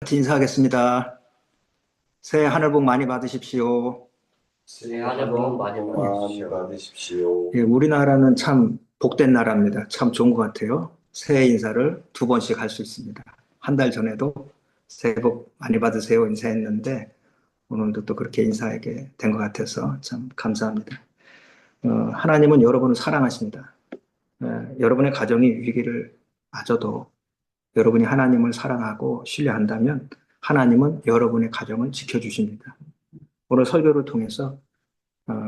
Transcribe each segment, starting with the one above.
같이 인사하겠습니다. 새해 하늘 복 많이 받으십시오. 새해 하늘 복 많이 받으십시오. 받으십시오. 예, 우리나라는 참 복된 나라입니다. 참 좋은 것 같아요. 새해 인사를 두 번씩 할 수 있습니다. 한 달 전에도 새해 복 많이 받으세요 인사했는데 오늘도 또 그렇게 인사하게 된 것 같아서 참 감사합니다. 하나님은 여러분을 사랑하십니다. 여러분의 가정이 위기를 맞아도 여러분이 하나님을 사랑하고 신뢰한다면 하나님은 여러분의 가정을 지켜주십니다. 오늘 설교를 통해서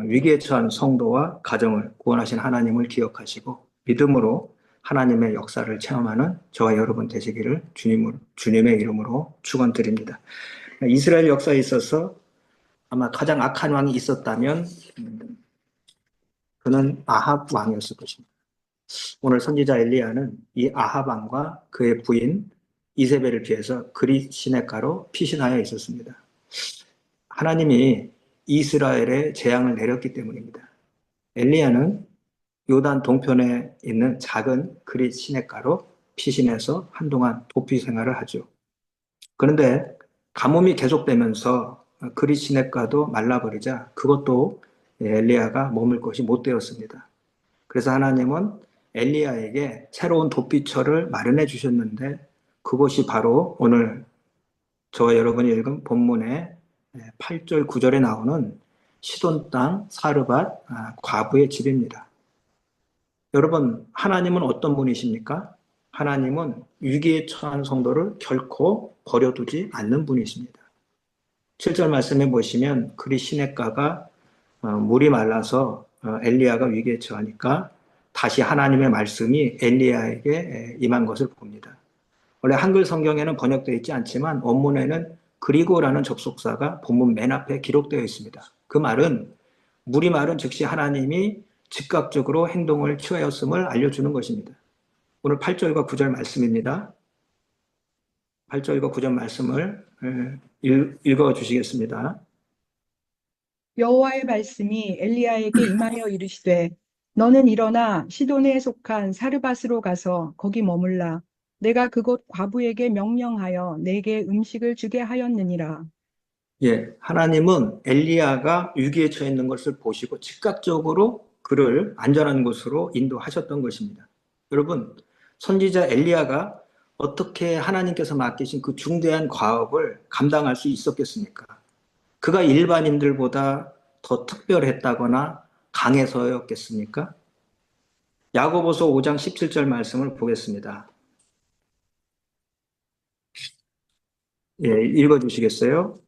위기에 처한 성도와 가정을 구원하신 하나님을 기억하시고 믿음으로 하나님의 역사를 체험하는 저와 여러분 되시기를 주님의 이름으로 축원드립니다. 이스라엘 역사에 있어서 아마 가장 악한 왕이 있었다면 그는 아합 왕이었을 것입니다. 오늘 선지자 엘리야는 이 아합 왕과 그의 부인 이세벨을 피해서 그릿 시냇가로 피신하여 있었습니다. 하나님이 이스라엘에 재앙을 내렸기 때문입니다. 엘리야는 요단 동편에 있는 작은 그릿 시냇가로 피신해서 한동안 도피 생활을 하죠. 그런데 가뭄이 계속되면서 그릿 시냇가도 말라버리자 그것도 엘리야가 머물 곳이 못 되었습니다. 그래서 하나님은 엘리야에게 새로운 도피처를 마련해 주셨는데 그것이 바로 오늘 저와 여러분이 읽은 본문의 8절 9절에 나오는 시돈 땅 사르밧 과부의 집입니다. 여러분, 하나님은 어떤 분이십니까? 하나님은 위기에 처한 성도를 결코 버려두지 않는 분이십니다. 7절 말씀해 보시면 그리 시냇가가 물이 말라서 엘리야가 위기에 처하니까 다시 하나님의 말씀이 엘리야에게 임한 것을 봅니다. 원래 한글 성경에는 번역되어 있지 않지만 원문에는 그리고라는 접속사가 본문 맨 앞에 기록되어 있습니다. 그 말은 물이 마른 즉시 하나님이 즉각적으로 행동을 취하였음을 알려주는 것입니다. 오늘 8절과 9절 말씀입니다. 8절과 9절 말씀을 읽어주시겠습니다. 여호와의 말씀이 엘리야에게 임하여 이르시되 너는 일어나 시돈에 속한 사르밧으로 가서 거기 머물라. 내가 그곳 과부에게 명령하여 내게 음식을 주게 하였느니라. 예, 하나님은 엘리야가 위기에 처해 있는 것을 보시고 즉각적으로 그를 안전한 곳으로 인도하셨던 것입니다. 여러분, 선지자 엘리야가 어떻게 하나님께서 맡기신 그 중대한 과업을 감당할 수 있었겠습니까? 그가 일반인들보다 더 특별했다거나 강해서였겠습니까? 야고보서 5장 17절 말씀을 보겠습니다. 예, 읽어주시겠어요?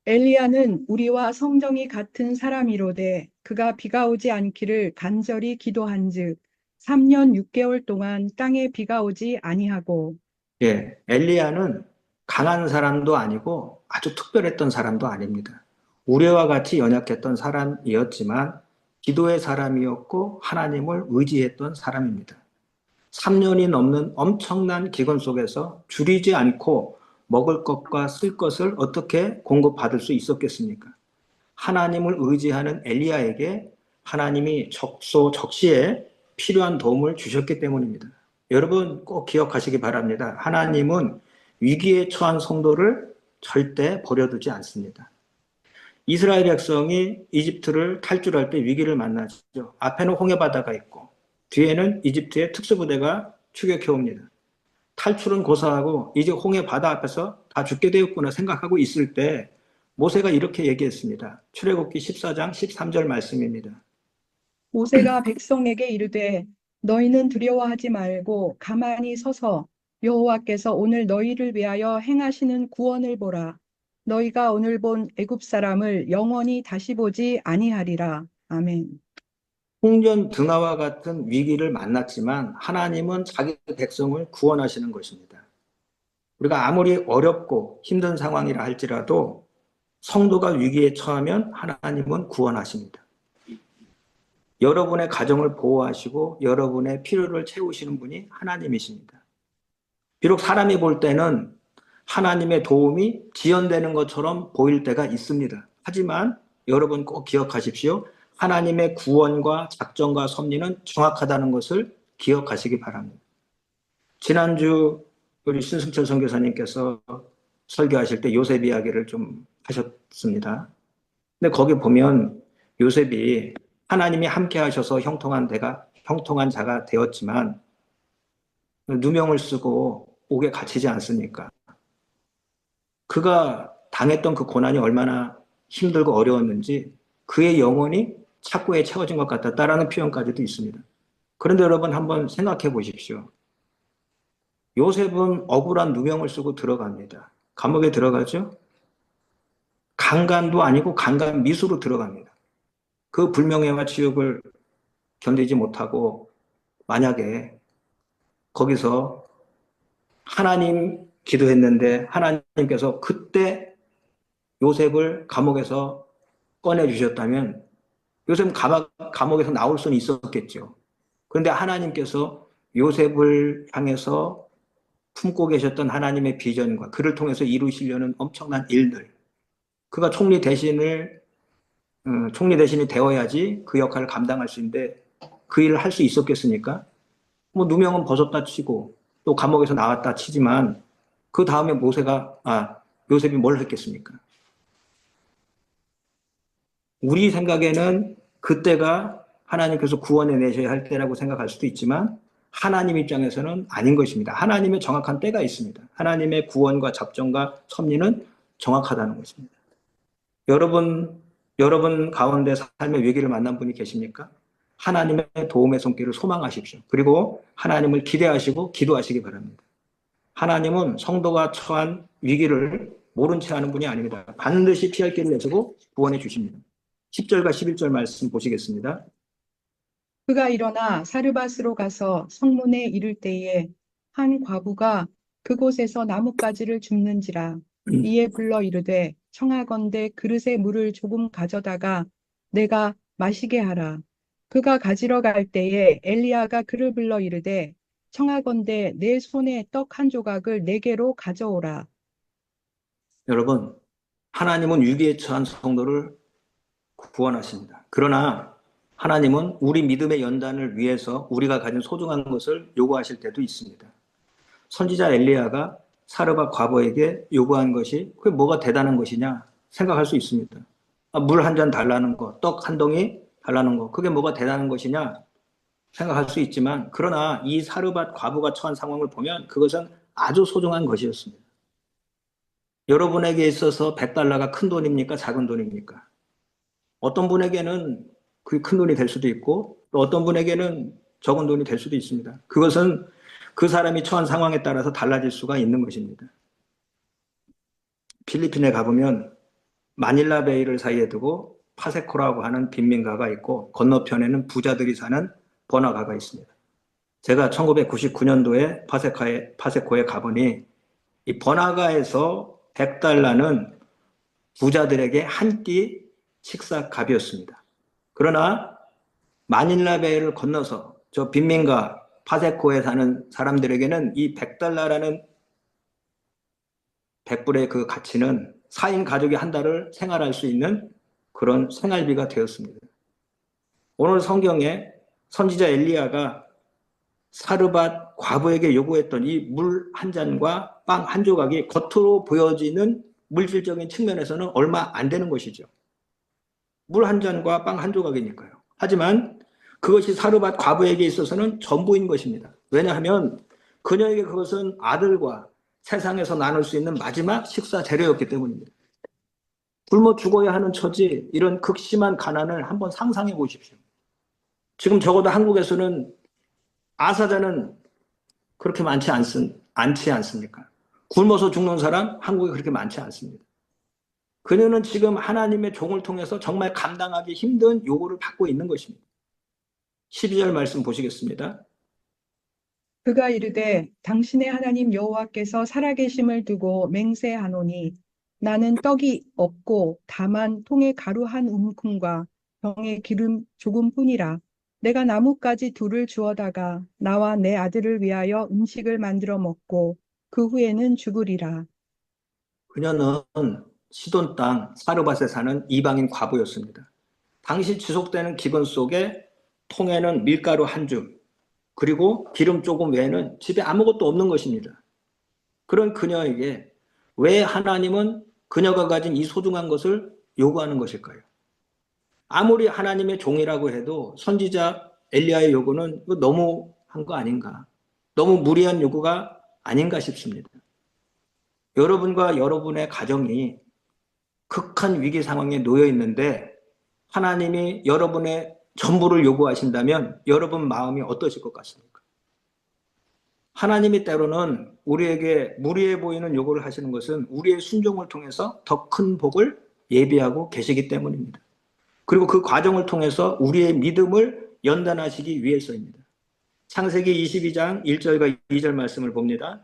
엘리야는 우리와 성정이 같은 사람이로되 그가 비가 오지 않기를 간절히 기도한즉 3년 6개월 동안 땅에 비가 오지 아니하고. 예, 엘리야는 강한 사람도 아니고 아주 특별했던 사람도 아닙니다. 우리와 같이 연약했던 사람이었지만 기도의 사람이었고 하나님을 의지했던 사람입니다. 3년이 넘는 엄청난 기근 속에서 줄이지 않고 먹을 것과 쓸 것을 어떻게 공급받을 수 있었겠습니까? 하나님을 의지하는 엘리야에게 하나님이 적시에 필요한 도움을 주셨기 때문입니다. 여러분 꼭 기억하시기 바랍니다. 하나님은 위기에 처한 성도를 절대 버려두지 않습니다. 이스라엘 백성이 이집트를 탈출할 때 위기를 만나죠. 앞에는 홍해바다가 있고 뒤에는 이집트의 특수부대가 추격해 옵니다. 탈출은 고사하고 이제 홍해바다 앞에서 다 죽게 되었구나 생각하고 있을 때 모세가 이렇게 얘기했습니다. 출애굽기 14장 13절 말씀입니다. 모세가 백성에게 이르되 너희는 두려워하지 말고 가만히 서서 여호와께서 오늘 너희를 위하여 행하시는 구원을 보라. 너희가 오늘 본 애굽 사람을 영원히 다시 보지 아니하리라. 아멘. 홍전 등하와 같은 위기를 만났지만 하나님은 자기 백성을 구원하시는 것입니다. 우리가 아무리 어렵고 힘든 상황이라 할지라도 성도가 위기에 처하면 하나님은 구원하십니다. 여러분의 가정을 보호하시고 여러분의 필요를 채우시는 분이 하나님이십니다. 비록 사람이 볼 때는 하나님의 도움이 지연되는 것처럼 보일 때가 있습니다. 하지만 여러분 꼭 기억하십시오. 하나님의 구원과 작정과 섭리는 정확하다는 것을 기억하시기 바랍니다. 지난주 우리 신승철 선교사님께서 설교하실 때 요셉 이야기를 좀 하셨습니다. 근데 거기 보면 요셉이 하나님이 함께 하셔서 형통한 자가 되었지만 누명을 쓰고 옥에 갇히지 않습니까? 그가 당했던 그 고난이 얼마나 힘들고 어려웠는지 그의 영혼이 착고에 채워진 것 같았다라는 표현까지도 있습니다. 그런데 여러분 한번 생각해 보십시오. 요셉은 억울한 누명을 쓰고 들어갑니다. 감옥에 들어가죠? 강간도 아니고 강간 미수로 들어갑니다. 그 불명예와 치욕을 견디지 못하고 만약에 거기서 하나님 기도했는데 하나님께서 그때 요셉을 감옥에서 꺼내주셨다면 요셉은 감옥에서 나올 수는 있었겠죠. 그런데 하나님께서 요셉을 향해서 품고 계셨던 하나님의 비전과 그를 통해서 이루시려는 엄청난 일들, 그가 총리 대신이 되어야지 그 역할을 감당할 수 있는데 그 일을 할 수 있었겠습니까? 뭐 누명은 벗었다 치고 또 감옥에서 나왔다 치지만 그 다음에 요셉이 뭘 했겠습니까? 우리 생각에는 그때가 하나님께서 구원해 내셔야 할 때라고 생각할 수도 있지만 하나님 입장에서는 아닌 것입니다. 하나님의 정확한 때가 있습니다. 하나님의 구원과 작정과 섭리는 정확하다는 것입니다. 여러분 가운데 삶의 위기를 만난 분이 계십니까? 하나님의 도움의 손길을 소망하십시오. 그리고 하나님을 기대하시고 기도하시기 바랍니다. 하나님은 성도가 처한 위기를 모른 채 하는 분이 아닙니다. 반드시 피할 길을 내시고 구원해 주십니다. 10절과 11절 말씀 보시겠습니다. 그가 일어나 사르밧으로 가서 성문에 이를 때에 한 과부가 그곳에서 나뭇가지를 줍는지라. 이에 불러 이르되 청하건대 그릇에 물을 조금 가져다가 내가 마시게 하라. 그가 가지러 갈 때에 엘리야가 그를 불러 이르되 청하건대 내 손에 떡 한 조각을 내게로 가져오라. 여러분, 하나님은 위기에 처한 성도를 구원하십니다. 그러나 하나님은 우리 믿음의 연단을 위해서 우리가 가진 소중한 것을 요구하실 때도 있습니다. 선지자 엘리야가 사르밧 과부에게 요구한 것이 그게 뭐가 대단한 것이냐 생각할 수 있습니다. 물 한 잔 달라는 거, 떡 한 덩이 달라는 거, 그게 뭐가 대단한 것이냐 생각할 수 있지만 그러나 이 사르밧 과부가 처한 상황을 보면 그것은 아주 소중한 것이었습니다. 여러분에게 있어서 100달러가 큰 돈입니까? 작은 돈입니까? 어떤 분에게는 그게 큰 돈이 될 수도 있고 또 어떤 분에게는 적은 돈이 될 수도 있습니다. 그것은 그 사람이 처한 상황에 따라서 달라질 수가 있는 것입니다. 필리핀에 가보면 마닐라 베이를 사이에 두고 파세코라고 하는 빈민가가 있고 건너편에는 부자들이 사는 번화가가 있습니다. 제가 1999년도에 파세코에 가보니 이 번화가에서 100달러는 부자들에게 한 끼 식사값이었습니다. 그러나 마닐라 베이를 건너서 저 빈민가 파세코에 사는 사람들에게는 이 100달러라는 100불의 그 가치는 4인 가족이 한 달을 생활할 수 있는 그런 생활비가 되었습니다. 오늘 성경에 선지자 엘리야가 사르밧 과부에게 요구했던 이 물 한 잔과 빵 한 조각이 겉으로 보여지는 물질적인 측면에서는 얼마 안 되는 것이죠. 물 한 잔과 빵 한 조각이니까요. 하지만 그것이 사르밧 과부에게 있어서는 전부인 것입니다. 왜냐하면 그녀에게 그것은 아들과 세상에서 나눌 수 있는 마지막 식사 재료였기 때문입니다. 굶어 죽어야 하는 처지, 이런 극심한 가난을 한번 상상해 보십시오. 지금 적어도 한국에서는 아사자는 그렇게 않지 않습니까? 굶어서 죽는 사람 한국에 그렇게 많지 않습니다. 그녀는 지금 하나님의 종을 통해서 정말 감당하기 힘든 요구를 받고 있는 것입니다. 12절 말씀 보시겠습니다. 그가 이르되 당신의 하나님 여호와께서 살아계심을 두고 맹세하노니 나는 떡이 없고 다만 통에 가루 한 움큼과 병에 기름 조금뿐이라. 내가 나뭇가지 둘을 주어다가 나와 내 아들을 위하여 음식을 만들어 먹고 그 후에는 죽으리라. 그녀는 시돈 땅 사르밧에 사는 이방인 과부였습니다. 당시 지속되는 기근 속에 통에는 밀가루 한 줌, 그리고 기름 조금 외에는 집에 아무것도 없는 것입니다. 그런 그녀에게 왜 하나님은 그녀가 가진 이 소중한 것을 요구하는 것일까요? 아무리 하나님의 종이라고 해도 선지자 엘리야의 요구는 이거 너무 한 거 아닌가? 너무 무리한 요구가 아닌가 싶습니다. 여러분과 여러분의 가정이 극한 위기 상황에 놓여 있는데 하나님이 여러분의 전부를 요구하신다면 여러분 마음이 어떠실 것 같습니까? 하나님이 때로는 우리에게 무리해 보이는 요구를 하시는 것은 우리의 순종을 통해서 더 큰 복을 예비하고 계시기 때문입니다. 그리고 그 과정을 통해서 우리의 믿음을 연단하시기 위해서입니다. 창세기 22장 1절과 2절 말씀을 봅니다.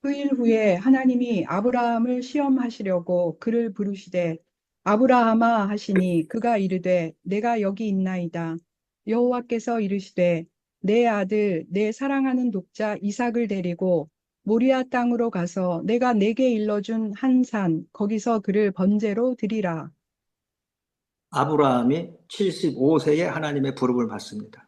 그 일 후에 하나님이 아브라함을 시험하시려고 그를 부르시되 아브라함아 하시니 그가 이르되 내가 여기 있나이다. 여호와께서 이르시되 내 아들 내 사랑하는 독자 이삭을 데리고 모리아 땅으로 가서 내가 내게 일러준 한 산 거기서 그를 번제로 드리라. 아브라함이 75세에 하나님의 부름을 받습니다.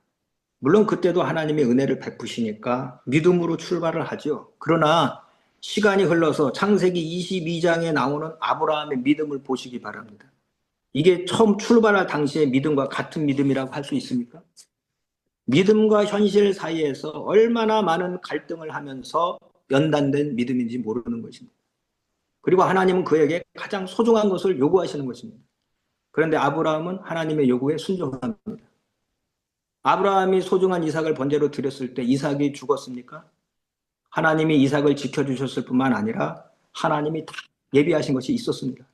물론 그때도 하나님의 은혜를 베푸시니까 믿음으로 출발을 하죠. 그러나 시간이 흘러서 창세기 22장에 나오는 아브라함의 믿음을 보시기 바랍니다. 이게 처음 출발할 당시의 믿음과 같은 믿음이라고 할 수 있습니까? 믿음과 현실 사이에서 얼마나 많은 갈등을 하면서 연단된 믿음인지 모르는 것입니다. 그리고 하나님은 그에게 가장 소중한 것을 요구하시는 것입니다. 그런데 아브라함은 하나님의 요구에 순종합니다. 아브라함이 소중한 이삭을 번제로 드렸을 때 이삭이 죽었습니까? 하나님이 이삭을 지켜주셨을 뿐만 아니라 하나님이 다 예비하신 것이 있었습니다.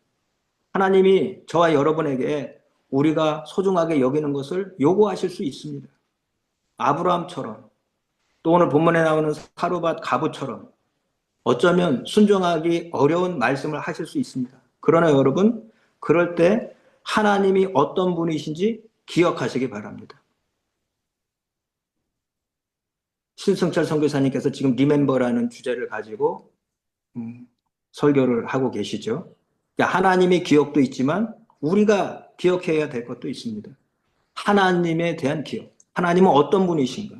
하나님이 저와 여러분에게 우리가 소중하게 여기는 것을 요구하실 수 있습니다. 아브라함처럼 또 오늘 본문에 나오는 사르밧 과부처럼 어쩌면 순종하기 어려운 말씀을 하실 수 있습니다. 그러나 여러분 그럴 때 하나님이 어떤 분이신지 기억하시기 바랍니다. 신승철 선교사님께서 지금 리멤버라는 주제를 가지고 설교를 하고 계시죠. 하나님의 기억도 있지만 우리가 기억해야 될 것도 있습니다. 하나님에 대한 기억. 하나님은 어떤 분이신가?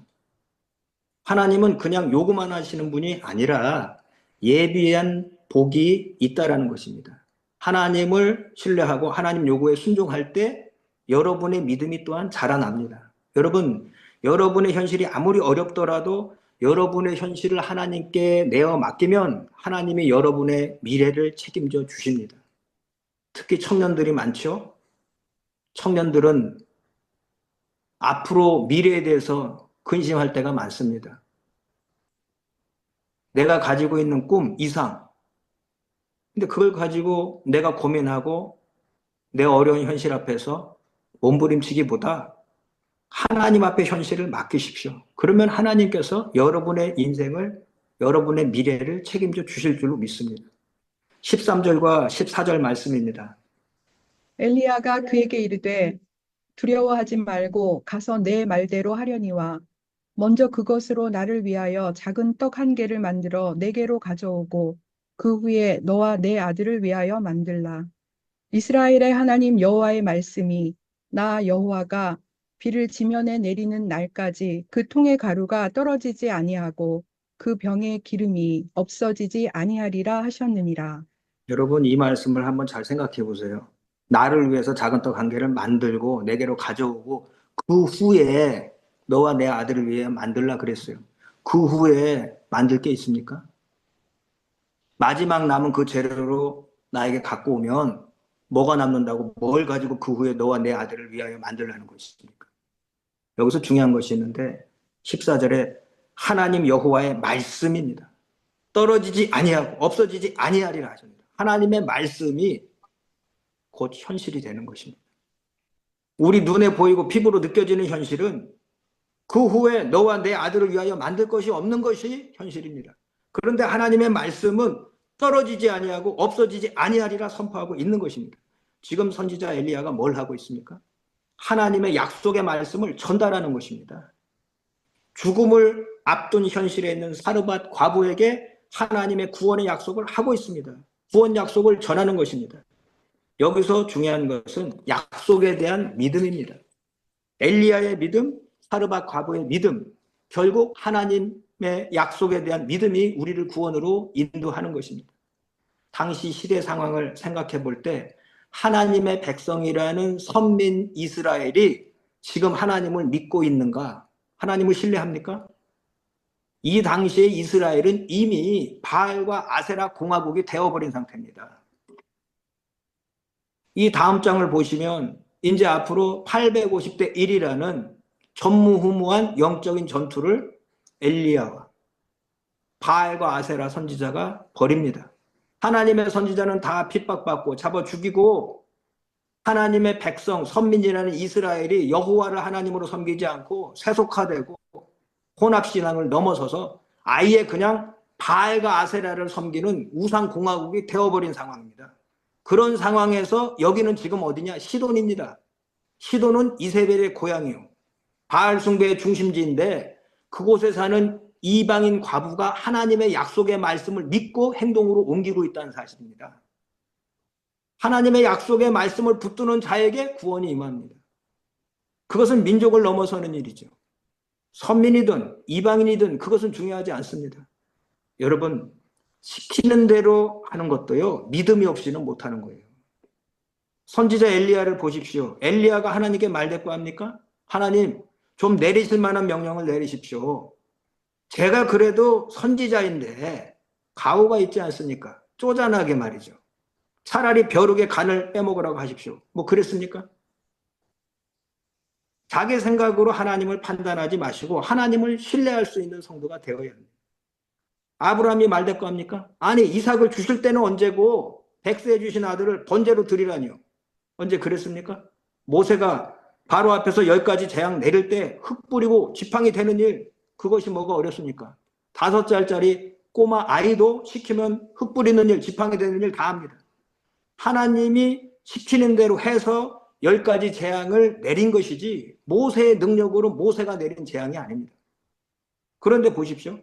하나님은 그냥 요구만 하시는 분이 아니라 예비한 복이 있다라는 것입니다. 하나님을 신뢰하고 하나님 요구에 순종할 때 여러분의 믿음이 또한 자라납니다. 여러분, 여러분의 현실이 아무리 어렵더라도 여러분의 현실을 하나님께 내어 맡기면 하나님이 여러분의 미래를 책임져 주십니다. 특히 청년들이 많죠? 청년들은 앞으로 미래에 대해서 근심할 때가 많습니다. 내가 가지고 있는 꿈 이상. 근데 그걸 가지고 내가 고민하고 내 어려운 현실 앞에서 몸부림치기보다 하나님 앞에 현실을 맡기십시오. 그러면 하나님께서 여러분의 인생을, 여러분의 미래를 책임져 주실 줄로 믿습니다. 13절과 14절 말씀입니다. 엘리야가 그에게 이르되 두려워하지 말고 가서 내 말대로 하려니와 먼저 그것으로 나를 위하여 작은 떡 한 개를 만들어 내게로 가져오고 그 후에 너와 내 아들을 위하여 만들라. 이스라엘의 하나님 여호와의 말씀이 나 여호와가 비를 지면에 내리는 날까지 그 통의 가루가 떨어지지 아니하고 그 병의 기름이 없어지지 아니하리라 하셨느니라. 여러분 이 말씀을 한번 잘 생각해 보세요. 나를 위해서 작은 떡 한 개를 만들고 내게로 가져오고 그 후에 너와 내 아들을 위해 만들라 그랬어요. 그 후에 만들 게 있습니까? 마지막 남은 그 재료로 나에게 갖고 오면 뭐가 남는다고 뭘 가지고 그 후에 너와 내 아들을 위하여 만들라는 것입니까? 여기서 중요한 것이 있는데 14절에 하나님 여호와의 말씀입니다. 떨어지지 아니하고 없어지지 아니하리라 하십니다. 하나님의 말씀이 곧 현실이 되는 것입니다. 우리 눈에 보이고 피부로 느껴지는 현실은 그 후에 너와 내 아들을 위하여 만들 것이 없는 것이 현실입니다. 그런데 하나님의 말씀은 떨어지지 아니하고 없어지지 아니하리라 선포하고 있는 것입니다. 지금 선지자 엘리야가 뭘 하고 있습니까? 하나님의 약속의 말씀을 전달하는 것입니다. 죽음을 앞둔 현실에 있는 사르밧 과부에게 하나님의 구원의 약속을 하고 있습니다. 구원 약속을 전하는 것입니다. 여기서 중요한 것은 약속에 대한 믿음입니다. 엘리야의 믿음, 사르밧 과부의 믿음, 결국 하나님의 약속에 대한 믿음이 우리를 구원으로 인도하는 것입니다. 당시 시대 상황을 생각해 볼 때 하나님의 백성이라는 선민 이스라엘이 지금 하나님을 믿고 있는가? 하나님을 신뢰합니까? 이 당시에 이스라엘은 이미 바알과 아세라 공화국이 되어버린 상태입니다. 이 다음 장을 보시면 이제 앞으로 850대 1이라는 전무후무한 영적인 전투를 엘리야와 바알과 아세라 선지자가 벌입니다. 하나님의 선지자는 다 핍박받고 잡아 죽이고 하나님의 백성 선민이라는 이스라엘이 여호와를 하나님으로 섬기지 않고 세속화되고 혼합신앙을 넘어서서 아예 그냥 바알과 아세라를 섬기는 우상공화국이 되어버린 상황입니다. 그런 상황에서 여기는 지금 어디냐? 시돈입니다. 시돈은 이세벨의 고향이요. 바알 숭배의 중심지인데 그곳에 사는 이방인 과부가 하나님의 약속의 말씀을 믿고 행동으로 옮기고 있다는 사실입니다. 하나님의 약속의 말씀을 붙드는 자에게 구원이 임합니다. 그것은 민족을 넘어서는 일이죠. 선민이든 이방인이든 그것은 중요하지 않습니다. 여러분, 시키는 대로 하는 것도요, 믿음이 없이는 못하는 거예요. 선지자 엘리야를 보십시오. 엘리야가 하나님께 말대꾸합니까? 하나님, 좀 내리실 만한 명령을 내리십시오. 제가 그래도 선지자인데 가오가 있지 않습니까? 쪼잔하게 말이죠. 차라리 벼룩의 간을 빼먹으라고 하십시오. 뭐 그랬습니까? 자기 생각으로 하나님을 판단하지 마시고 하나님을 신뢰할 수 있는 성도가 되어야 합니다. 아브라함이 말대꾸합니까? 아니, 이삭을 주실 때는 언제고 백세 주신 아들을 번제로 드리라니요. 언제 그랬습니까? 모세가 바로 앞에서 10가지 재앙 내릴 때 흙 뿌리고 지팡이 되는 일, 그것이 뭐가 어렵습니까? 5살짜리 꼬마 아이도 시키면 흙 뿌리는 일, 지팡이 되는 일 다 합니다. 하나님이 시키는 대로 해서 10가지 재앙을 내린 것이지 모세의 능력으로 모세가 내린 재앙이 아닙니다. 그런데 보십시오.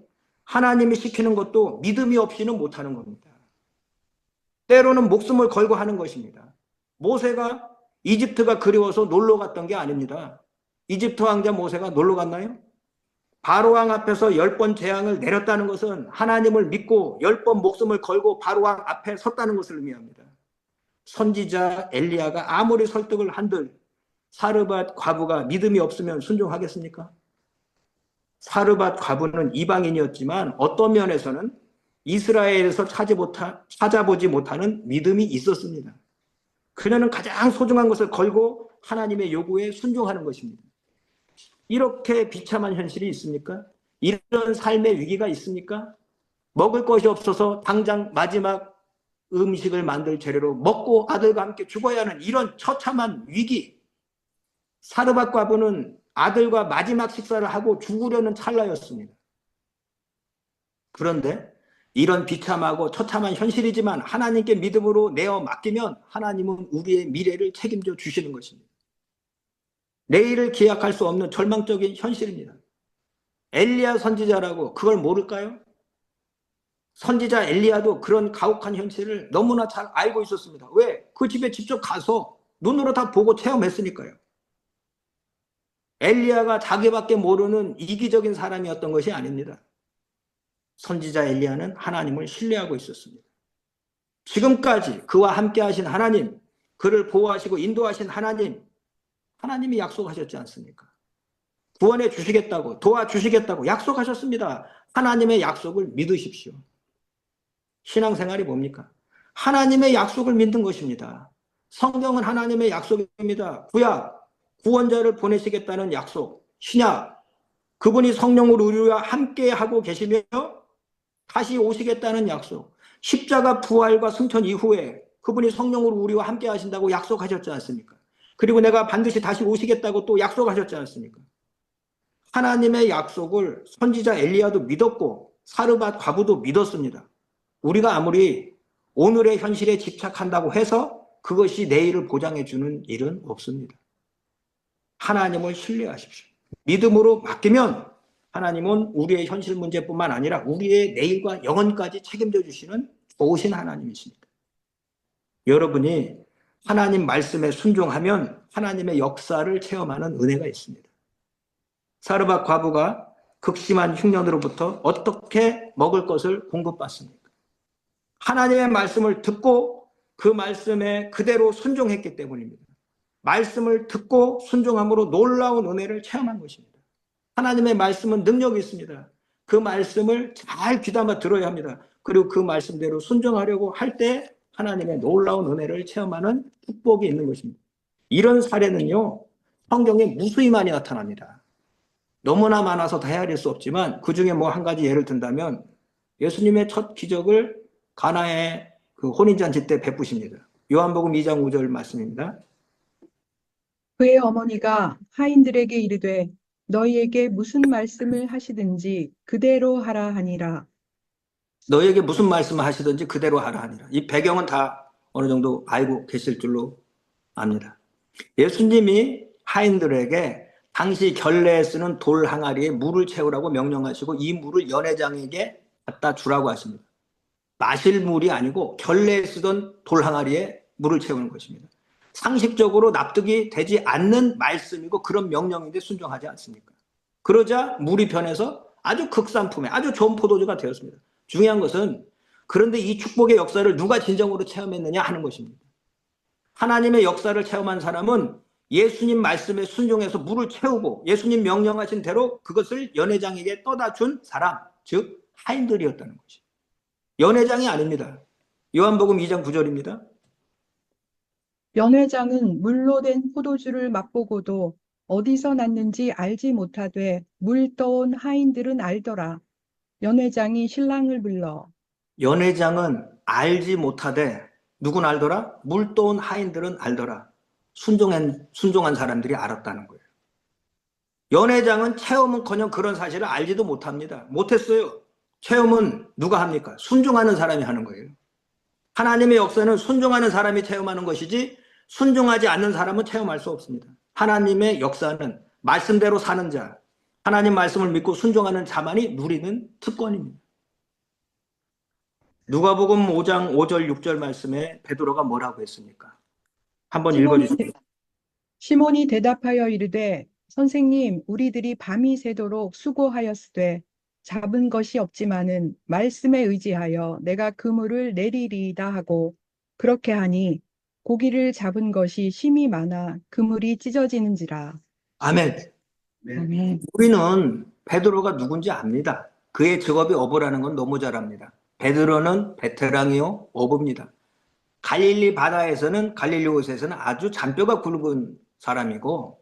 하나님이 시키는 것도 믿음이 없이는 못하는 겁니다. 때로는 목숨을 걸고 하는 것입니다. 모세가 이집트가 그리워서 놀러 갔던 게 아닙니다. 이집트 왕자 모세가 놀러 갔나요? 바로왕 앞에서 10번 재앙을 내렸다는 것은 하나님을 믿고 10번 목숨을 걸고 바로왕 앞에 섰다는 것을 의미합니다. 선지자 엘리야가 아무리 설득을 한들 사르밧 과부가 믿음이 없으면 순종하겠습니까? 사르밧 과부는 이방인이었지만 어떤 면에서는 이스라엘에서 찾아보지 못하는 믿음이 있었습니다. 그녀는 가장 소중한 것을 걸고 하나님의 요구에 순종하는 것입니다. 이렇게 비참한 현실이 있습니까? 이런 삶의 위기가 있습니까? 먹을 것이 없어서 당장 마지막 음식을 만들 재료로 먹고 아들과 함께 죽어야 하는 이런 처참한 위기. 사르밧 과부는 아들과 마지막 식사를 하고 죽으려는 찰나였습니다. 그런데 이런 비참하고 처참한 현실이지만 하나님께 믿음으로 내어 맡기면 하나님은 우리의 미래를 책임져 주시는 것입니다. 내일을 기약할 수 없는 절망적인 현실입니다. 엘리야 선지자라고 그걸 모를까요? 선지자 엘리야도 그런 가혹한 현실을 너무나 잘 알고 있었습니다. 왜? 그 집에 직접 가서 눈으로 다 보고 체험했으니까요. 엘리야가 자기밖에 모르는 이기적인 사람이었던 것이 아닙니다. 선지자 엘리야는 하나님을 신뢰하고 있었습니다. 지금까지 그와 함께 하신 하나님, 그를 보호하시고 인도하신 하나님, 하나님이 약속하셨지 않습니까? 구원해 주시겠다고, 도와주시겠다고 약속하셨습니다. 하나님의 약속을 믿으십시오. 신앙생활이 뭡니까? 하나님의 약속을 믿는 것입니다. 성경은 하나님의 약속입니다. 구약, 구원자를 보내시겠다는 약속. 신약, 그분이 성령으로 우리와 함께 하고 계시며 다시 오시겠다는 약속. 십자가 부활과 승천 이후에 그분이 성령으로 우리와 함께 하신다고 약속하셨지 않습니까? 그리고 내가 반드시 다시 오시겠다고 또 약속하셨지 않습니까? 하나님의 약속을 선지자 엘리야도 믿었고 사르밧 과부도 믿었습니다. 우리가 아무리 오늘의 현실에 집착한다고 해서 그것이 내일을 보장해 주는 일은 없습니다. 하나님을 신뢰하십시오. 믿음으로 맡기면 하나님은 우리의 현실 문제뿐만 아니라 우리의 내일과 영혼까지 책임져 주시는 좋으신 하나님이십니다. 여러분이 하나님 말씀에 순종하면 하나님의 역사를 체험하는 은혜가 있습니다. 사르밧 과부가 극심한 흉년으로부터 어떻게 먹을 것을 공급받습니까? 하나님의 말씀을 듣고 그 말씀에 그대로 순종했기 때문입니다. 말씀을 듣고 순종함으로 놀라운 은혜를 체험한 것입니다. 하나님의 말씀은 능력이 있습니다. 그 말씀을 잘 귀담아 들어야 합니다. 그리고 그 말씀대로 순종하려고 할 때 하나님의 놀라운 은혜를 체험하는 축복이 있는 것입니다. 이런 사례는요, 성경에 무수히 많이 나타납니다. 너무나 많아서 다 헤아릴 수 없지만 그 중에 뭐 한 가지 예를 든다면 예수님의 첫 기적을 가나의 그 혼인잔치 때 베푸십니다. 요한복음 2장 5절 말씀입니다. 그의 어머니가 하인들에게 이르되 너희에게 무슨 말씀을 하시든지 그대로 하라 하니라. 너에게 무슨 말씀을 하시든지 그대로 하라 하니라. 이 배경은 다 어느 정도 알고 계실 줄로 압니다. 예수님이 하인들에게 당시 결례에 쓰는 돌 항아리에 물을 채우라고 명령하시고 이 물을 연회장에게 갖다 주라고 하십니다. 마실 물이 아니고 결례에 쓰던 돌 항아리에 물을 채우는 것입니다. 상식적으로 납득이 되지 않는 말씀이고 그런 명령인데 순종하지 않습니까? 그러자 물이 변해서 아주 극산품의 아주 좋은 포도주가 되었습니다. 중요한 것은 그런데 이 축복의 역사를 누가 진정으로 체험했느냐 하는 것입니다. 하나님의 역사를 체험한 사람은 예수님 말씀에 순종해서 물을 채우고 예수님 명령하신 대로 그것을 연회장에게 떠다 준 사람, 즉 하인들이었다는 것이죠. 연회장이 아닙니다. 요한복음 2장 9절입니다. 연회장은 물로 된 포도주를 맛보고도 어디서 났는지 알지 못하되 물 떠온 하인들은 알더라. 연회장이 신랑을 불러 연회장은 알지 못하되 누군 알더라? 물 떠온 하인들은 알더라. 순종한 사람들이 알았다는 거예요. 연회장은 체험은커녕 그런 사실을 알지도 못합니다. 못했어요. 체험은 누가 합니까? 순종하는 사람이 하는 거예요. 하나님의 역사는 순종하는 사람이 체험하는 것이지 순종하지 않는 사람은 체험할 수 없습니다. 하나님의 역사는 말씀대로 사는 자, 하나님 말씀을 믿고 순종하는 자만이 누리는 특권입니다. 누가복음 5장 5절 6절 말씀에 베드로가 뭐라고 했습니까? 한번 읽어주십시오. 시몬이 대답하여 이르되 선생님 우리들이 밤이 새도록 수고하였으되 잡은 것이 없지만은 말씀에 의지하여 내가 그물을 내리리이다 하고 그렇게 하니 고기를 잡은 것이 심히 많아 그물이 찢어지는지라. 아멘. 아멘. 우리는 베드로가 누군지 압니다. 그의 직업이 어부라는 건 너무 잘 압니다. 베드로는 베테랑이요 어부입니다. 갈릴리 바다에서는 갈릴리 호수에서는 아주 잔뼈가 굵은 사람이고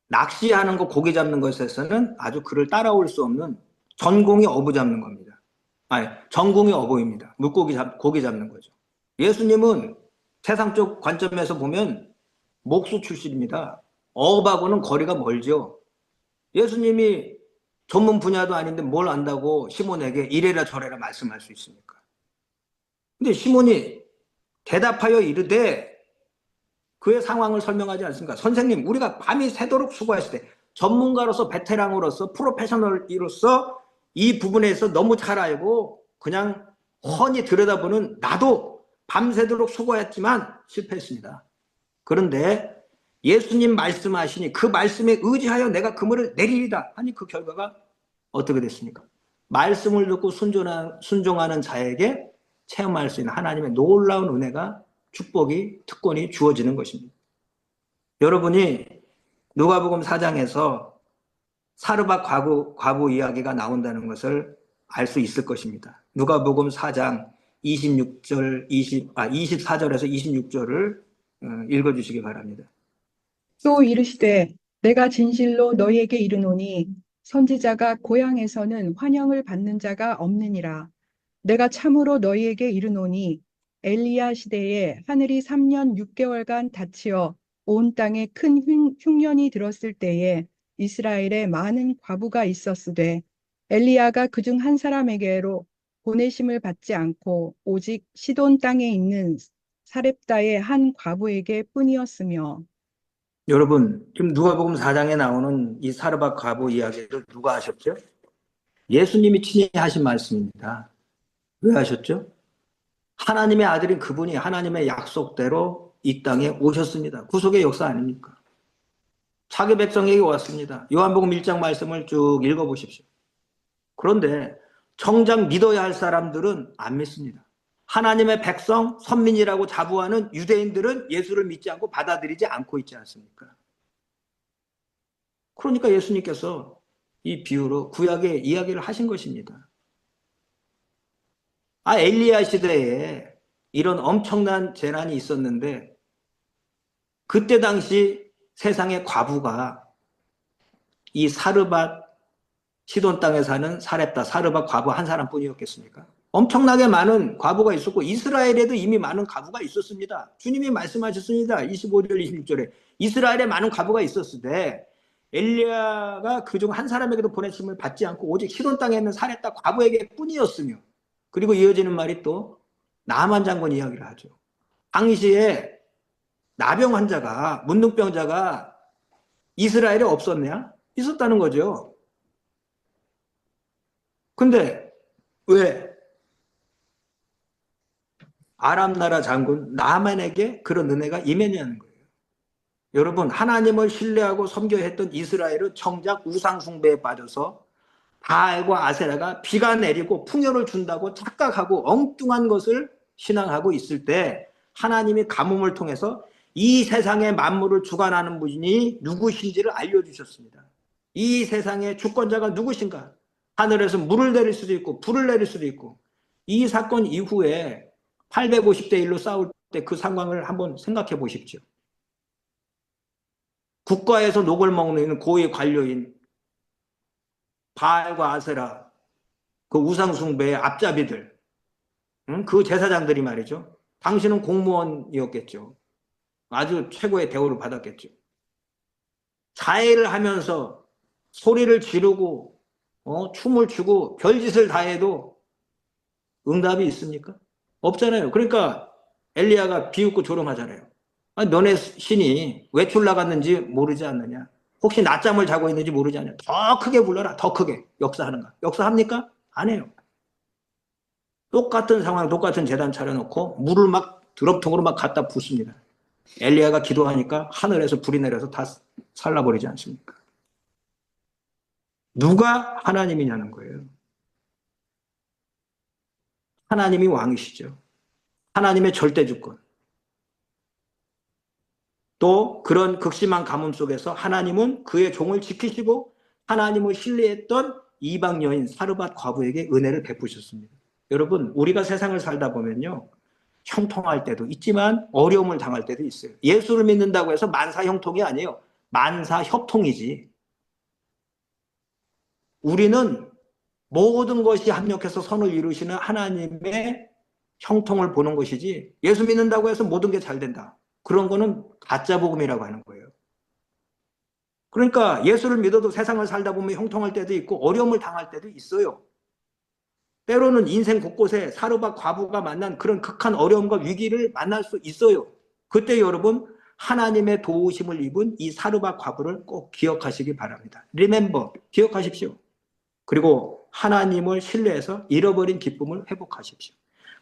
낚시하는 거 고기 잡는 것에서는 아주 그를 따라올 수 없는 전공이 어부 잡는 겁니다. 아니 전공이 어부입니다. 고기 잡는 거죠. 예수님은 세상적 관점에서 보면 목수 출신입니다. 어업하고는 거리가 멀죠. 예수님이 전문 분야도 아닌데 뭘 안다고 시몬에게 이래라 저래라 말씀할 수 있습니까? 근데 시몬이 대답하여 이르되 그의 상황을 설명하지 않습니까? 선생님, 우리가 밤이 새도록 수고했을 때 전문가로서 베테랑으로서 프로페셔널로서 이 부분에서 너무 잘 알고 그냥 훤히 들여다보는 나도 밤새도록 수고했지만 실패했습니다. 그런데 예수님 말씀하시니 그 말씀에 의지하여 내가 그물을 내리리다 하니 그 결과가 어떻게 됐습니까? 말씀을 듣고 순종하는 자에게 체험할 수 있는 하나님의 놀라운 은혜가 축복이 특권이 주어지는 것입니다. 여러분이 누가복음 4장에서 사르밧 과부 이야기가 나온다는 것을 알 수 있을 것입니다. 누가복음 4장 24절에서 26절을 읽어주시기 바랍니다. 또 이르시되 내가 진실로 너희에게 이르노니 선지자가 고향에서는 환영을 받는 자가 없느니라. 내가 참으로 너희에게 이르노니 엘리야 시대에 하늘이 3년 6개월간 닫히어 온 땅에 큰 흉년이 들었을 때에 이스라엘에 많은 과부가 있었으되 엘리야가 그중 한 사람에게로 보내심을 받지 않고 오직 시돈 땅에 있는 사렙다의 한 과부에게 뿐이었으며. 여러분, 지금 누가복음 4장에 나오는 이 사르밧 과부 이야기를 누가 하셨죠? 예수님이 친히 하신 말씀입니다. 왜 하셨죠? 하나님의 아들인 그분이 하나님의 약속대로 이 땅에 오셨습니다. 구속의 역사 아닙니까? 자기 백성에게 왔습니다. 요한복음 1장 말씀을 쭉 읽어보십시오. 그런데 정작 믿어야 할 사람들은 안 믿습니다. 하나님의 백성, 선민이라고 자부하는 유대인들은 예수를 믿지 않고 받아들이지 않고 있지 않습니까? 그러니까 예수님께서 이 비유로 구약의 이야기를 하신 것입니다. 엘리야 시대에 이런 엄청난 재난이 있었는데 그때 당시 세상의 과부가 이 사르밧 시돈 땅에 사는 사렙다 사르밧 과부 한 사람뿐이었겠습니까? 엄청나게 많은 과부가 있었고 이스라엘에도 이미 많은 과부가 있었습니다. 주님이 말씀하셨습니다. 25절 26절에 이스라엘에 많은 과부가 있었으되 엘리야가 그중 한 사람에게도 보내심을 받지 않고 오직 시돈 땅에 있는 사렙다 과부에게 뿐이었으며, 그리고 이어지는 말이 또 나만 장군 이야기를 하죠. 당시에 나병 환자가, 문둥병자가 이스라엘에 없었냐? 있었다는 거죠. 근데 왜 아람 나라 장군 나만에게 그런 은혜가 임했냐는 거예요. 여러분, 하나님을 신뢰하고 섬겨야 했던 이스라엘은 정작 우상 숭배에 빠져서 바알과 아세라가 비가 내리고 풍요를 준다고 착각하고 엉뚱한 것을 신앙하고 있을 때 하나님이 가뭄을 통해서 이 세상의 만물을 주관하는 분이 누구신지를 알려주셨습니다. 이 세상의 주권자가 누구신가? 하늘에서 물을 내릴 수도 있고 불을 내릴 수도 있고. 이 사건 이후에 850대 1로 싸울 때 그 상황을 한번 생각해 보십시오. 국가에서 녹을 먹는 고위 관료인 바알과 아세라, 그 우상숭배의 앞잡이들, 그 제사장들이 말이죠. 당신은 공무원이었겠죠. 아주 최고의 대우를 받았겠죠. 자해를 하면서 소리를 지르고 춤을 추고 별짓을 다 해도 응답이 있습니까? 없잖아요. 그러니까 엘리야가 비웃고 조롱하잖아요. 너네 신이 외출 나갔는지 모르지 않느냐? 혹시 낮잠을 자고 있는지 모르지 않느냐? 더 크게 불러라. 더 크게. 역사하는가? 역사합니까? 안 해요. 똑같은 상황, 똑같은 제단 차려놓고 물을 막 드럽통으로 막 갖다 붓습니다. 엘리야가 기도하니까 하늘에서 불이 내려서 다 살라버리지 않습니까? 누가 하나님이냐는 거예요. 하나님이 왕이시죠. 하나님의 절대주권. 또 그런 극심한 가뭄 속에서 하나님은 그의 종을 지키시고 하나님을 신뢰했던 이방 여인 사르밧 과부에게 은혜를 베푸셨습니다. 여러분, 우리가 세상을 살다 보면요, 형통할 때도 있지만 어려움을 당할 때도 있어요. 예수를 믿는다고 해서 만사 형통이 아니에요. 만사 협통이지. 우리는 모든 것이 합력해서 선을 이루시는 하나님의 형통을 보는 것이지, 예수 믿는다고 해서 모든 게 잘 된다, 그런 거는 가짜 복음이라고 하는 거예요. 그러니까 예수를 믿어도 세상을 살다 보면 형통할 때도 있고 어려움을 당할 때도 있어요. 때로는 인생 곳곳에 사르밧 과부가 만난 그런 극한 어려움과 위기를 만날 수 있어요. 그때 여러분, 하나님의 도우심을 입은 이 사르밧 과부를 꼭 기억하시기 바랍니다. Remember, 기억하십시오. 그리고 하나님을 신뢰해서 잃어버린 기쁨을 회복하십시오.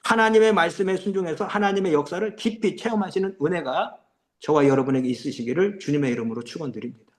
하나님의 말씀에 순종해서 하나님의 역사를 깊이 체험하시는 은혜가 저와 여러분에게 있으시기를 주님의 이름으로 축원드립니다.